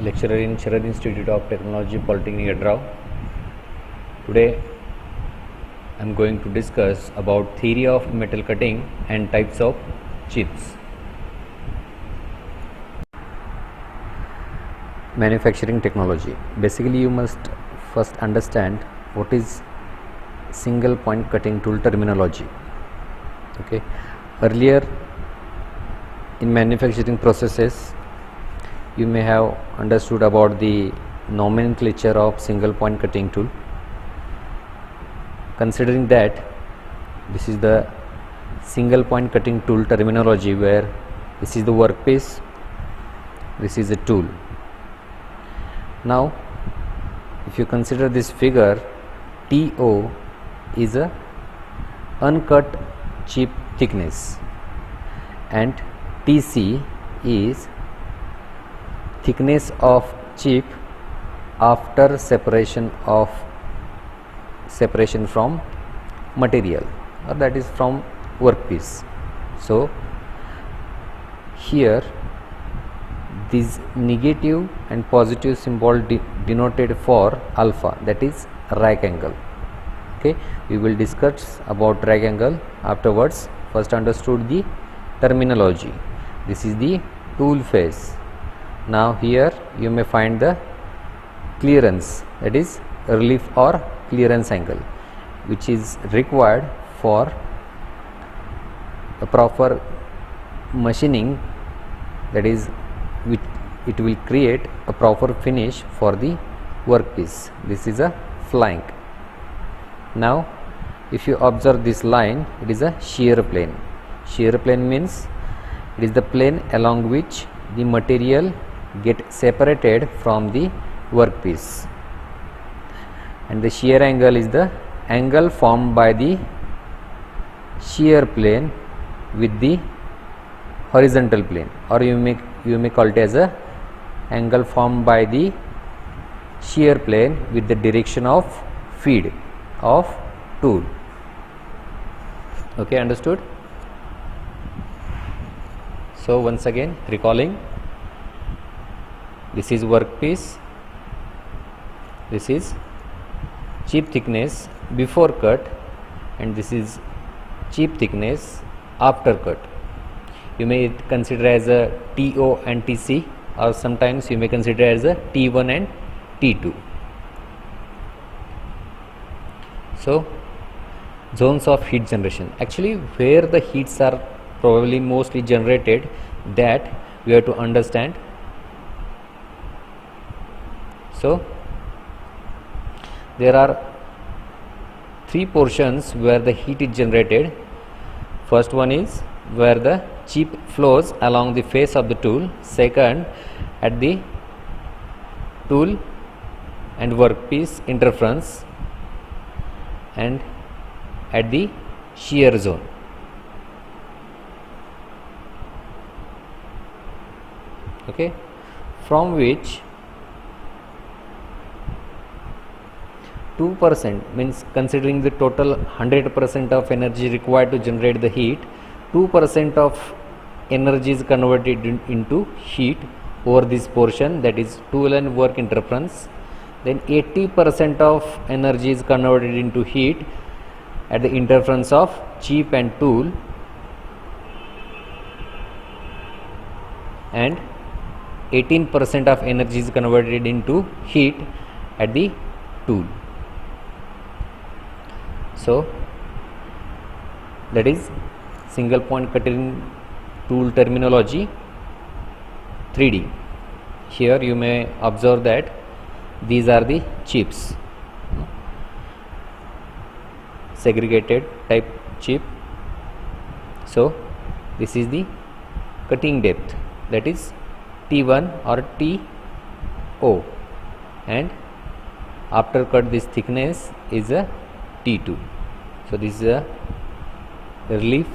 lecturer in Sharad Institute of Technology, Polytechnic Adrao. Today I am going to discuss about theory of metal cutting and types of chips. Manufacturing technology. Basically, you must first understand what is single point cutting tool terminology. Okay, earlier in manufacturing processes you may have understood about the nomenclature of single point cutting tool. Considering that this is the single point cutting tool terminology, where this is the workpiece, this is a tool. Now if you consider this figure, TO is a uncut chip thickness and TC is thickness of chip after separation from material, or that is from workpiece. So here this negative and positive symbol denoted for alpha, that is right angle. Okay, we will discuss about right angle afterwards. First understood the terminology. This is the tool face. Now here you may find the clearance, that is relief or clearance angle, which is required for a proper machining, that is which it will create a proper finish for the workpiece. This is a flank. Now if you observe this line, it is a shear plane. Shear plane means it is the plane along which the material get separated from the workpiece, and the shear angle is the angle formed by the shear plane with the horizontal plane, or you may call it as a angle formed by the shear plane with the direction of feed of tool. Okay, understood? So once again recalling, this is workpiece, this is chip thickness before cut, and this is chip thickness after cut. You may consider as a TO and TC, or sometimes you may consider as a T1 and T2. So zones of heat generation, actually where the heats are probably mostly generated, that we have to understand. So there are three portions where the heat is generated. First one is where the chip flows along the face of the tool. Second, at the tool and workpiece interference, and at the shear zone. Okay, from which 2%, means considering the total 100% of energy required to generate the heat, 2% of energy is converted into heat over this portion, that is tool and work interference. Then 80% of energy is converted into heat at the interference of chip and tool, and 18% of energy is converted into heat at the tool. So that is single point cutting tool terminology 3D. Here you may observe that these are the chips, segregated type chip. So this is the cutting depth, that is T1 or TO, and after cut this thickness is a T2. So this is a relief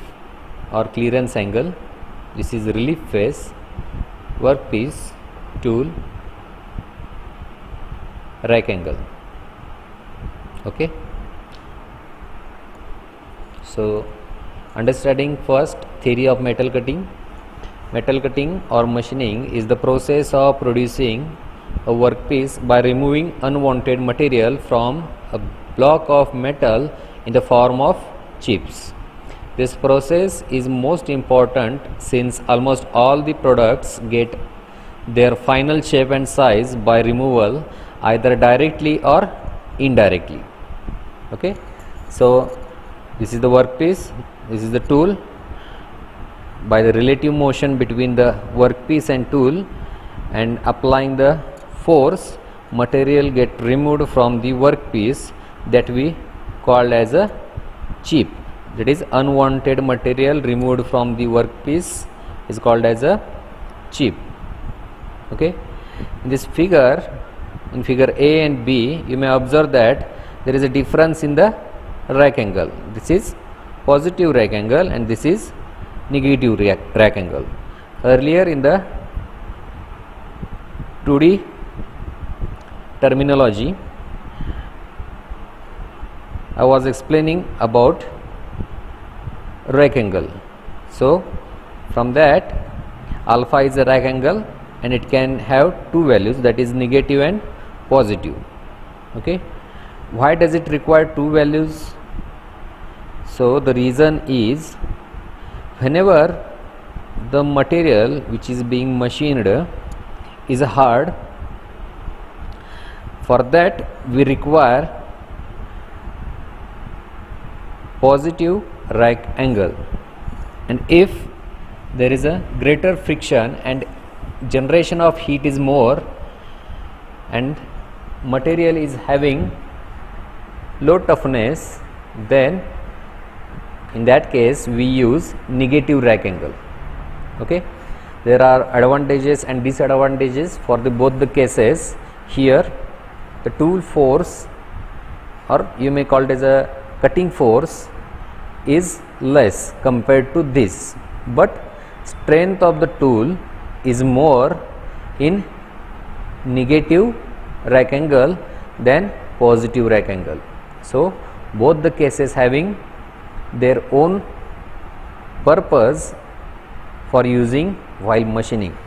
or clearance angle, this is relief face, workpiece, tool, right angle. Okay, so understanding first theory of metal cutting. Metal cutting or machining is the process of producing a workpiece by removing unwanted material from a block of metal in the form of chips. This process is most important since almost all the products get their final shape and size by removal either directly or indirectly. Okay, so this is the workpiece, this is the tool. By the relative motion between the workpiece and tool and applying the force, material get removed from the workpiece that we called as a chip. That is, unwanted material removed from the workpiece is called as a chip. Okay, in this figure, in figure A and B, you may observe that there is a difference in the rack angle. This is positive rack angle and this is negative rack angle. Earlier in the 2D terminology, I was explaining about rack angle. So from that, alpha is a rack angle and it can have two values, that is negative and positive. Okay, why does it require two values? So the reason is, whenever the material which is being machined is hard, for that we require positive rack angle, and if there is a greater friction and generation of heat is more and material is having low toughness, then in that case we use negative rack angle. Okay, there are advantages and disadvantages for the both the cases. Here the tool force, or you may call it as a cutting force, is less compared to this, but strength of the tool is more in negative rack angle than positive rack angle. So both the cases having their own purpose for using while machining.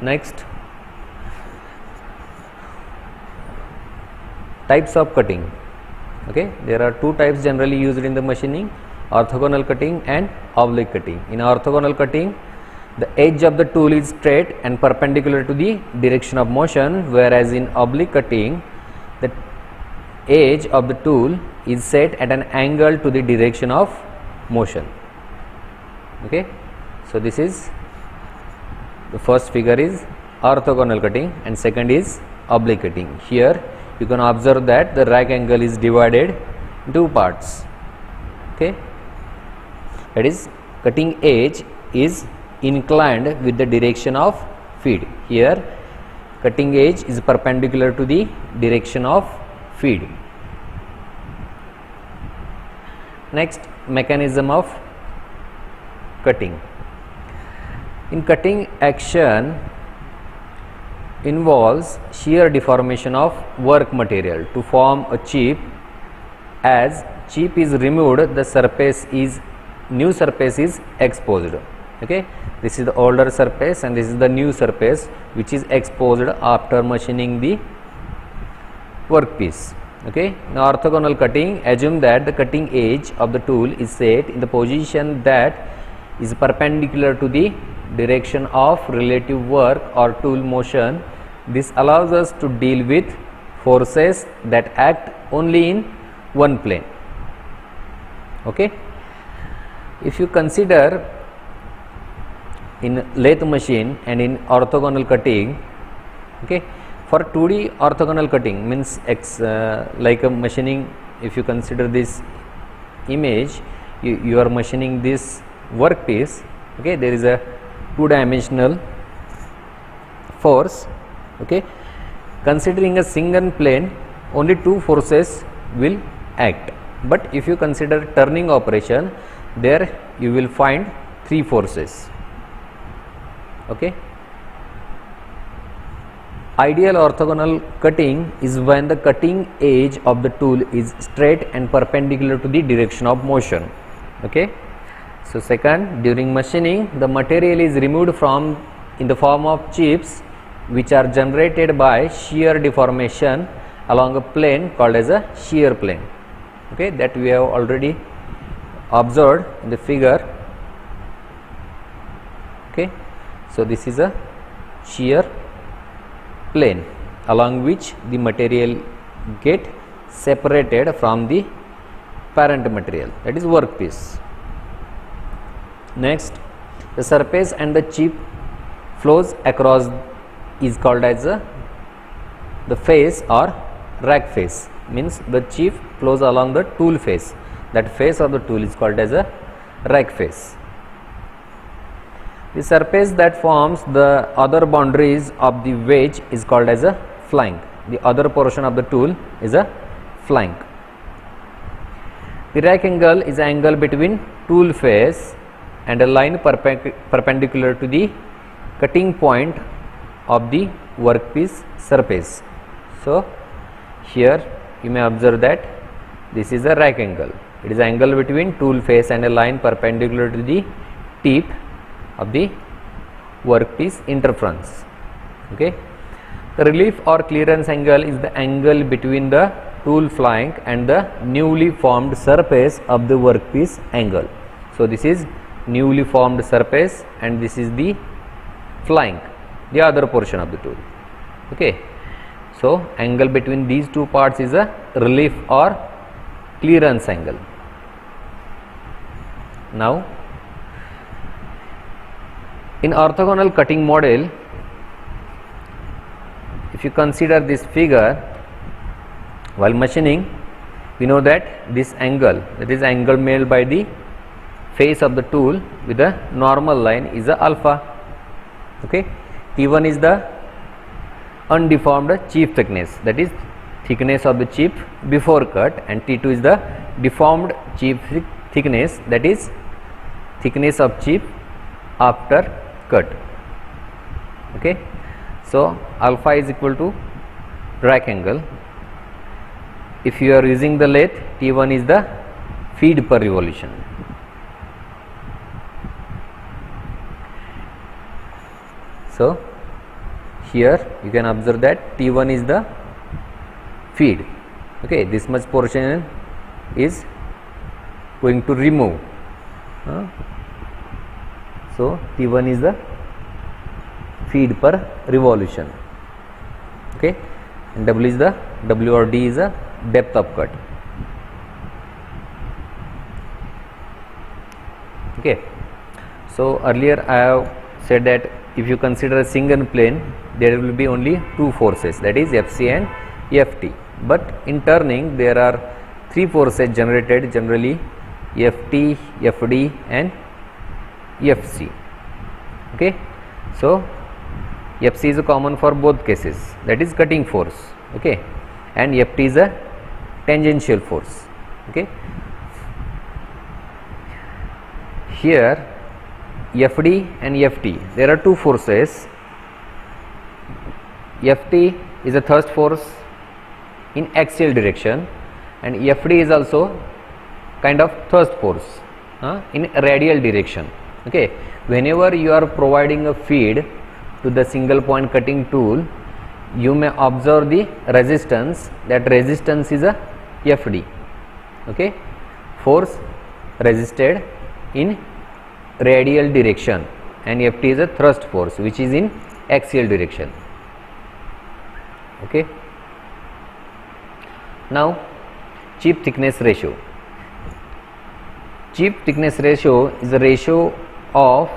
Next, types of cutting. Okay, there are two types generally used in the machining: orthogonal cutting and oblique cutting. In orthogonal cutting, the edge of the tool is straight and perpendicular to the direction of motion, whereas in oblique cutting, the edge of the tool is set at an angle to the direction of motion. Okay, so this is the first figure is orthogonal cutting and second is oblique cutting. Here you can observe that the rack angle is divided in two parts. Okay, that is, cutting edge is inclined with the direction of feed. Here cutting edge is perpendicular to the direction of feed. Next, mechanism of cutting. In cutting, action involves shear deformation of work material to form a chip. As chip is removed, the surface is new surface is exposed. Okay, this is the older surface and this is the new surface which is exposed after machining the workpiece. Okay, in orthogonal cutting, assume that the cutting edge of the tool is set in the position that is perpendicular to the direction of relative work or tool motion. This allows us to deal with forces that act only in one plane. Okay, if you consider in lathe machine and in orthogonal cutting, okay, for 2D orthogonal cutting means like a machining, if you consider this image, you are machining this workpiece. Okay, there is a two-dimensional force. Okay, considering a single plane, only two forces will act, but if you consider turning operation, there you will find three forces. Okay, ideal orthogonal cutting is when the cutting edge of the tool is straight and perpendicular to the direction of motion. Okay, so second, during machining, the material is removed from in the form of chips which are generated by shear deformation along a plane called as a shear plane. Okay, that we have already observed in the figure. Okay, so this is a shear plane along which the material get separated from the parent material, that is workpiece. Next, the surface and the chip flows across is called as the face or rack face, means the chip flows along the tool face, that face of the tool is called as a rack face. The surface that forms the other boundaries of the wedge is called as a flank. The other portion of the tool is a flank. The rack angle is an angle between tool face and a line perpendicular to the cutting point of the workpiece surface. So here you may observe that this is a rack angle. It is angle between tool face and a line perpendicular to the tip of the workpiece interference. Okay, the relief or clearance angle is the angle between the tool flank and the newly formed surface of the workpiece angle. So this is newly formed surface and this is the flank, the other portion of the tool. Okay, so angle between these two parts is a relief or clearance angle. Now in orthogonal cutting model, if you consider this figure, while machining we know that this angle, that is angle made by the face of the tool with a normal line, is a alpha. Okay, T1 is the undeformed chip thickness, that is thickness of the chip before cut, and T2 is the deformed chip thickness, that is thickness of chip after cut. Okay, so alpha is equal to rack angle. If you are using the lathe, T1 is the feed per revolution. So here you can observe that T1 is the feed. Okay, this much portion is going to remove. So T1 is the feed per revolution. Okay, and W is the W or D is the depth of cut. Okay, so earlier I have said that if you consider a single plane, there will be only two forces, that is Fc and Ft, but in turning there are three forces generated, generally Ft, Fd and Fc. Okay, so Fc is a common for both cases, that is cutting force. Okay, and Ft is a tangential force. Okay, here Fd and Ft, there are two forces. Ft is a thrust force in axial direction, and Fd is also kind of thrust force in radial direction. Okay, whenever you are providing a feed to the single point cutting tool, you may observe the resistance, that resistance is a Fd. Okay, force resisted in radial direction, and Ft is a thrust force which is in axial direction. Okay, now chip thickness ratio. Chip thickness ratio is the ratio of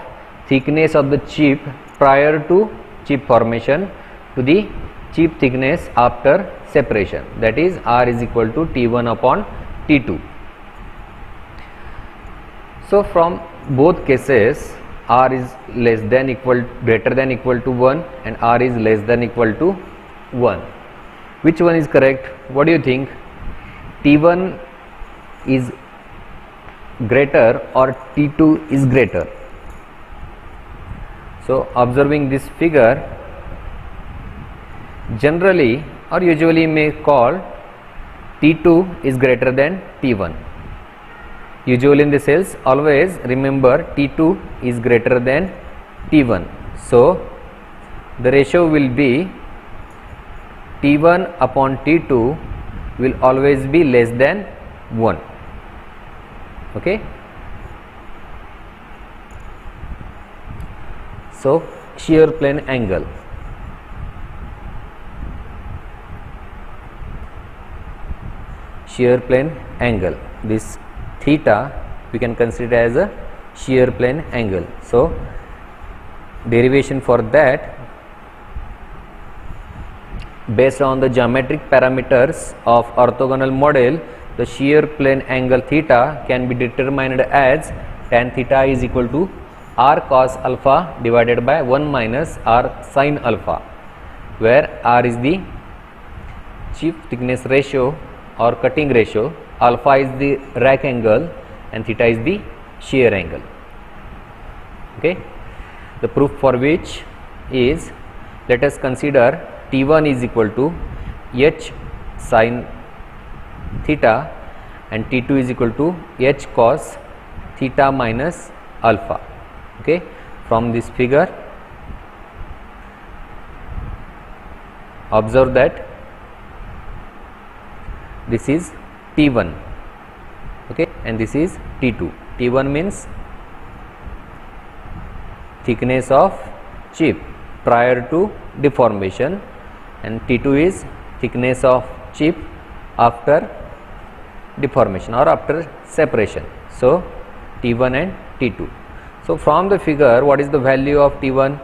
thickness of the chip prior to chip formation to the chip thickness after separation, that is R is equal to T1 upon T2. So from both cases, R is less than equal, greater than equal to 1 and R is less than equal to 1. Which one is correct? What do you think? T1 is greater or T2 is greater? So observing this figure, generally or usually may call T2 is greater than T1. Usually in the cells, always remember T2 is greater than T1. So the ratio will be T1 upon T2 will always be less than 1. Okay. So shear plane angle. Shear plane angle. This theta we can consider as a shear plane angle. So derivation for that, based on the geometric parameters of orthogonal model, the shear plane angle theta can be determined as tan theta is equal to r cos alpha divided by 1 minus r sin alpha, where r is the chip thickness ratio or cutting ratio, alpha is the rack angle and theta is the shear angle. Okay. The proof for which is, let us consider T1 is equal to h sin theta and T2 is equal to h cos theta minus alpha. Okay. From this figure, observe that this is T1, okay, and this is T2. T1 means thickness of chip prior to deformation and T2 is thickness of chip after deformation or after separation. So T1 and T2. So from the figure, what is the value of T1?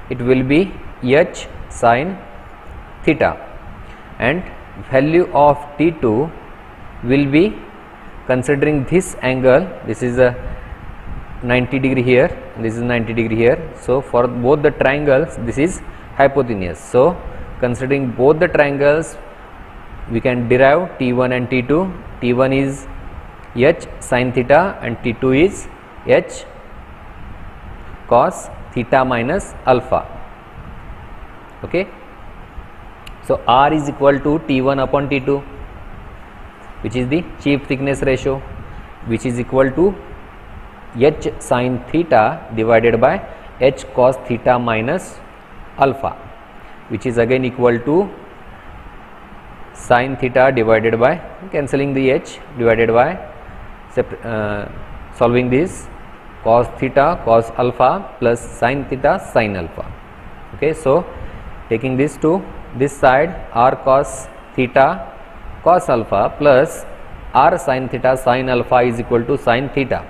It will be h sin theta, and value of T2 will be, considering this angle, this is a 90 degree here and this is 90 degree here. So for both the triangles this is hypotenuse. So considering both the triangles, we can derive T1 and T2. T1 is h sin theta and T2 is h cos theta minus alpha. Okay. So R is equal to T1 upon T2, which is the chip thickness ratio, which is equal to h sin theta divided by h cos theta minus alpha, which is again equal to sin theta divided by, cancelling the h, divided by solving this, cos theta cos alpha plus sin theta sin alpha. Okay. So taking this to this side, r cos theta cos alpha plus r sin theta sin alpha is equal to sin theta,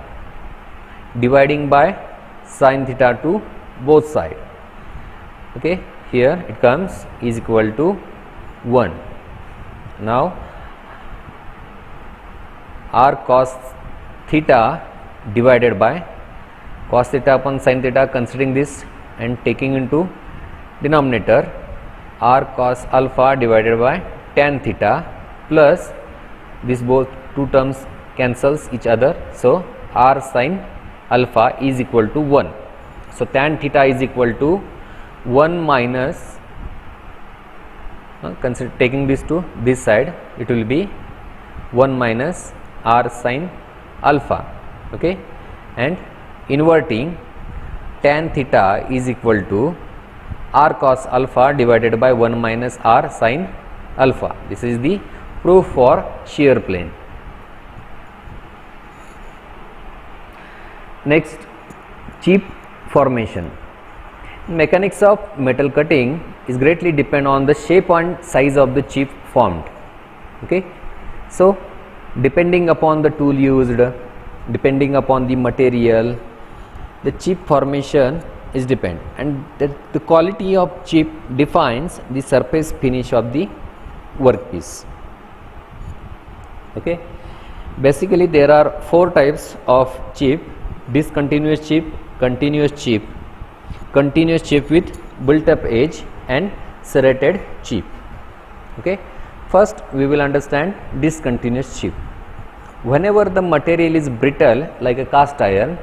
dividing by sin theta to both sides. Okay. Here it comes is equal to 1. Now r cos theta divided by cos theta upon sin theta, considering this and taking into denominator, r cos alpha divided by tan theta plus this both two terms cancels each other. So r sin alpha is equal to 1. So tan theta is equal to 1 minus, consider taking this to this side, it will be 1 minus r sin alpha. Okay. And inverting, tan theta is equal to r cos alpha divided by 1 minus r sin alpha. This is the proof for shear plane. Next, chip formation. Mechanics of metal cutting is greatly depend on the shape and size of the chip formed. Okay. So depending upon the tool used, depending upon the material, the chip formation is depend, and the quality of chip defines the surface finish of the workpiece. Okay. Basically there are 4 types of chip: discontinuous chip, continuous chip, continuous chip with built up edge, and serrated chip. Okay. First we will understand discontinuous chip. Whenever the material is brittle like a cast iron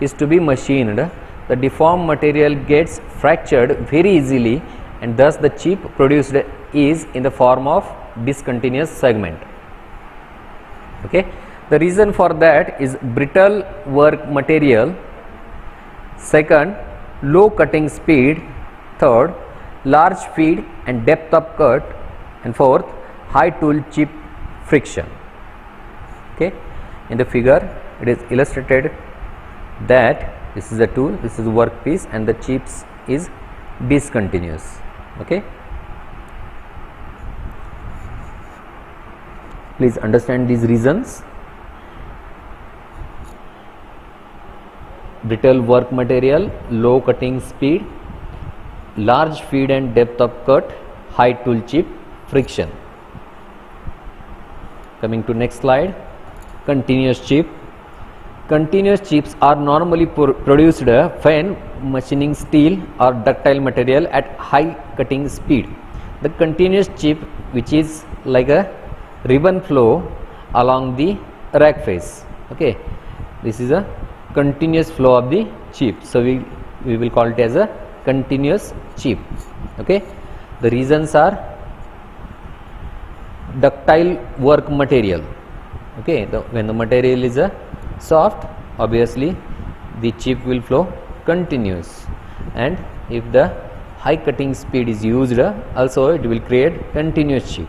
is to be machined, the deformed material gets fractured very easily, and thus the chip produced is in the form of discontinuous segment. Okay. The reason for that is brittle work material. Second, low cutting speed, third, large feed and depth of cut, and fourth, high tool chip friction. Okay, in the figure it is illustrated that this is a tool, this is workpiece, and the chips is discontinuous. Okay, please understand these reasons. Brittle work material, low cutting speed, large feed and depth of cut, high tool chip friction. Coming to next slide, continuous chip. Continuous chips are normally produced when machining steel or ductile material at high cutting speed. The continuous chip, which is like a ribbon flow along the rack face. Okay, this is a continuous flow of the chip, so we will call it as a continuous chip. Okay, the reasons are ductile work material. Okay, when the material is a soft, obviously the chip will flow continuous, and if the high cutting speed is used, also it will create continuous chip.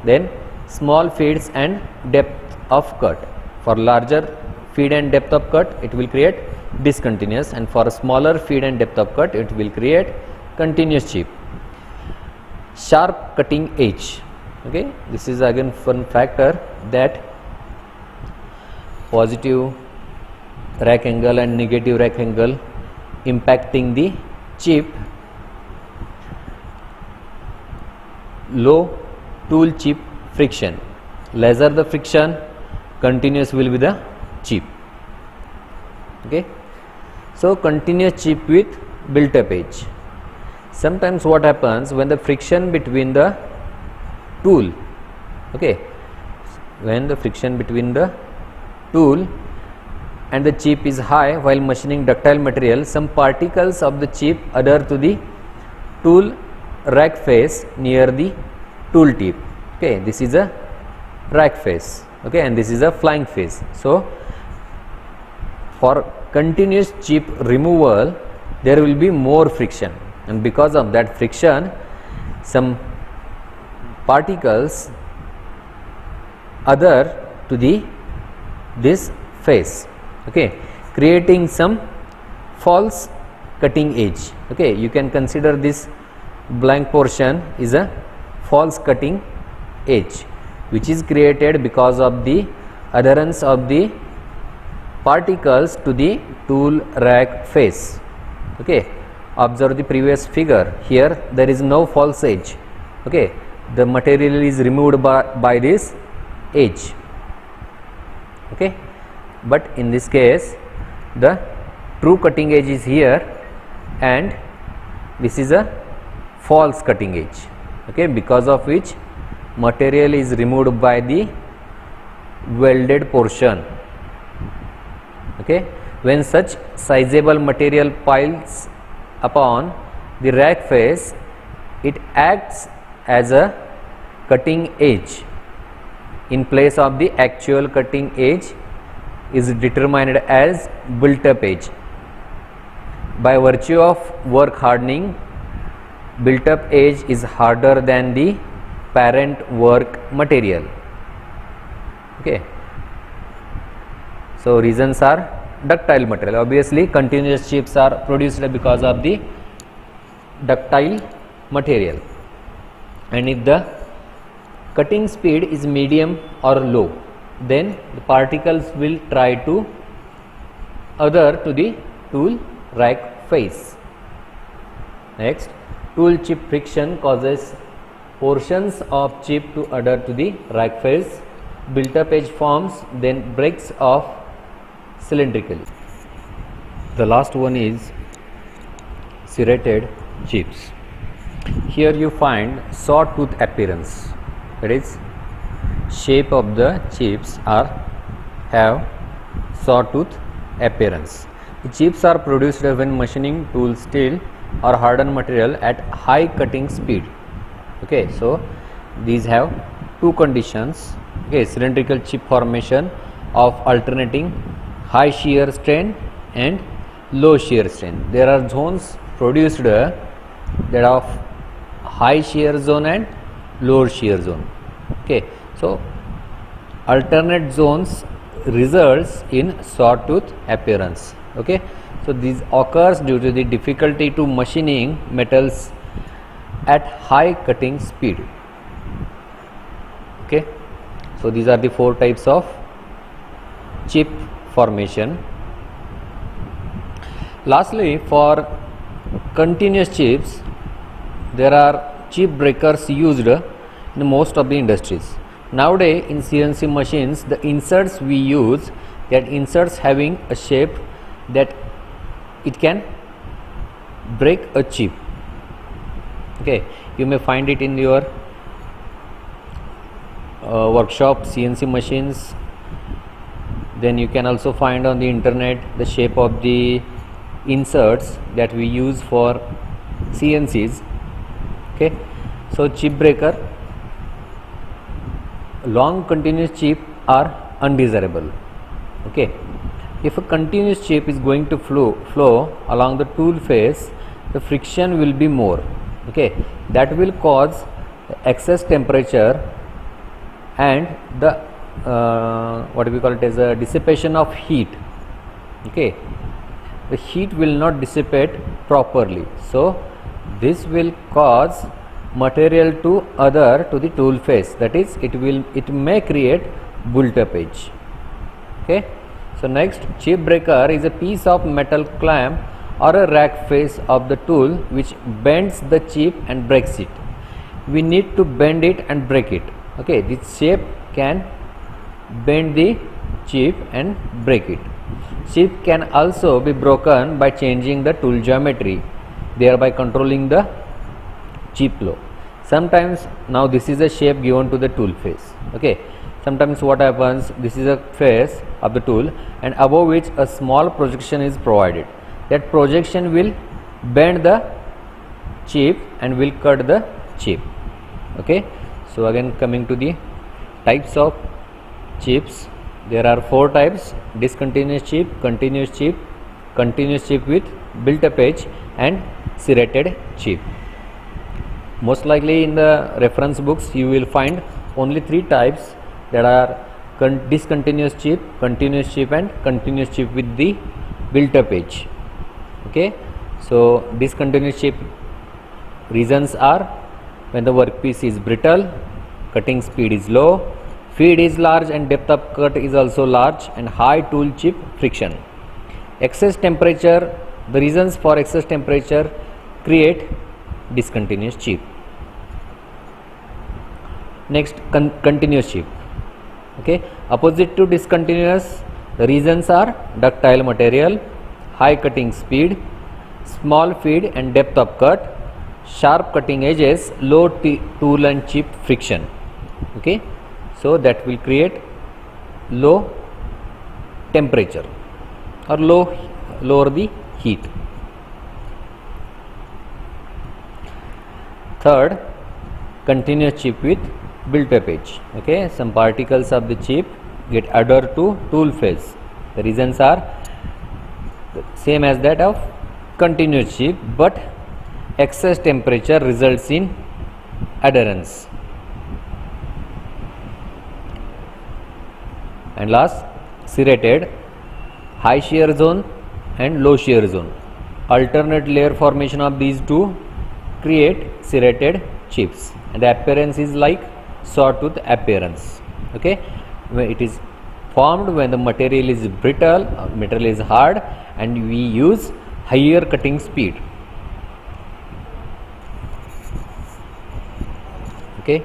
Then small feeds and depth of cut. For larger feed and depth of cut, it will create discontinuous, and for a smaller feed and depth of cut, it will create continuous chip. Sharp cutting edge. Okay, this is again one factor, that positive rack angle and negative rack angle impacting the chip. Low tool chip friction. Lesser the friction, continuous will be the chip. Okay, so continuous chip with built up edge. Sometimes what happens, when the friction between the tool, okay, when the friction between the tool and the chip is high while machining ductile material, some particles of the chip adhere to the tool rack face near the tool tip. Okay, this is a rack face. Okay, and this is a flying face. So for continuous chip removal, there will be more friction, and because of that friction, some particles adhere to this face. Okay, creating some false cutting edge. Okay, you can consider this blank portion is a false cutting edge, which is created because of the adherence of the particles to the tool rack face. Okay, observe the previous figure. Here there is no false edge. Okay, the material is removed by this edge. Okay, but in this case the true cutting edge is here, and this is a false cutting edge. Okay, because of which material is removed by the welded portion. Okay, when such sizable material piles upon the rack face, it acts as a cutting edge in place of the actual cutting edge is determined as built up edge. By virtue of work hardening, built up edge is harder than the parent work material. Okay, so reasons are ductile material. Obviously continuous chips are produced because of the ductile material, and if the cutting speed is medium or low, then the particles will try to adhere to the tool rack face. Next, tool chip friction causes portions of chip to adhere to the rack face. Built up edge forms, then breaks off cylindrically. The last one is serrated chips. Here you find sawtooth appearance, that is, shape of the chips have sawtooth appearance. The chips are produced when machining tool steel or hardened material at high cutting speed. Okay, so these have two conditions. Okay, cylindrical chip formation of alternating high shear strain and low shear strength. There are zones produced that of high shear zone and low shear zone. Okay, so alternate zones results in sawtooth appearance. Okay, so this occurs due to the difficulty to machining metals at high cutting speed. Okay, so these are the four types of chip formation. Lastly, for continuous chips, there are chip breakers used in most of the industries. Nowadays in CNC machines, the inserts we use, that inserts having a shape that it can break a chip. Okay, you may find it in your workshop CNC machines. Then you can also find on the internet the shape of the inserts that we use for CNCs. Okay, so chip breaker, long continuous chip are undesirable. Okay, if a continuous chip is going to flow along the tool face, the friction will be more. Okay, that will cause excess temperature and the what we call it as a dissipation of heat. Okay, the heat will not dissipate properly, so this will cause material to adhere to the tool face, that is it may create built-up edge. Okay, so next, chip breaker is a piece of metal clamp or a rack face of the tool which bends the chip and breaks it. We need to bend it and break it. Okay, this shape can bend the chip and break it. Chip can also be broken by changing the tool geometry, thereby controlling the chip flow. Sometimes, now this is a shape given to the tool face. Okay, sometimes what happens, this is a face of the tool and above which a small projection is provided. That projection will bend the chip and will cut the chip. Okay, so again coming to the types of chips, there are four types: discontinuous chip, continuous chip with built-up edge, and serrated chip. Most likely in the reference books you will find only three types, that are discontinuous chip, continuous chip, and continuous chip with the built-up edge. Okay, so discontinuous chip reasons are when the workpiece is brittle, cutting speed is low, feed is large and depth of cut is also large, and high tool chip friction. Excess temperature, the reasons for excess temperature create discontinuous chip. Next, continuous chip. Okay, opposite to discontinuous, the reasons are ductile material, high cutting speed, small feed and depth of cut, sharp cutting edges, low tool and chip friction. Okay, so that will create low temperature or lower the heat. Third, continuous chip with built-up edge. Okay, some particles of the chip get adhered to tool face. The reasons are the same as that of continuous chip, but excess temperature results in adherence. And last, serrated, high shear zone and low shear zone. Alternate layer formation of these two create serrated chips, and the appearance is like sawtooth appearance. Okay, it is formed when the material is brittle, material is hard, and we use higher cutting speed. Okay.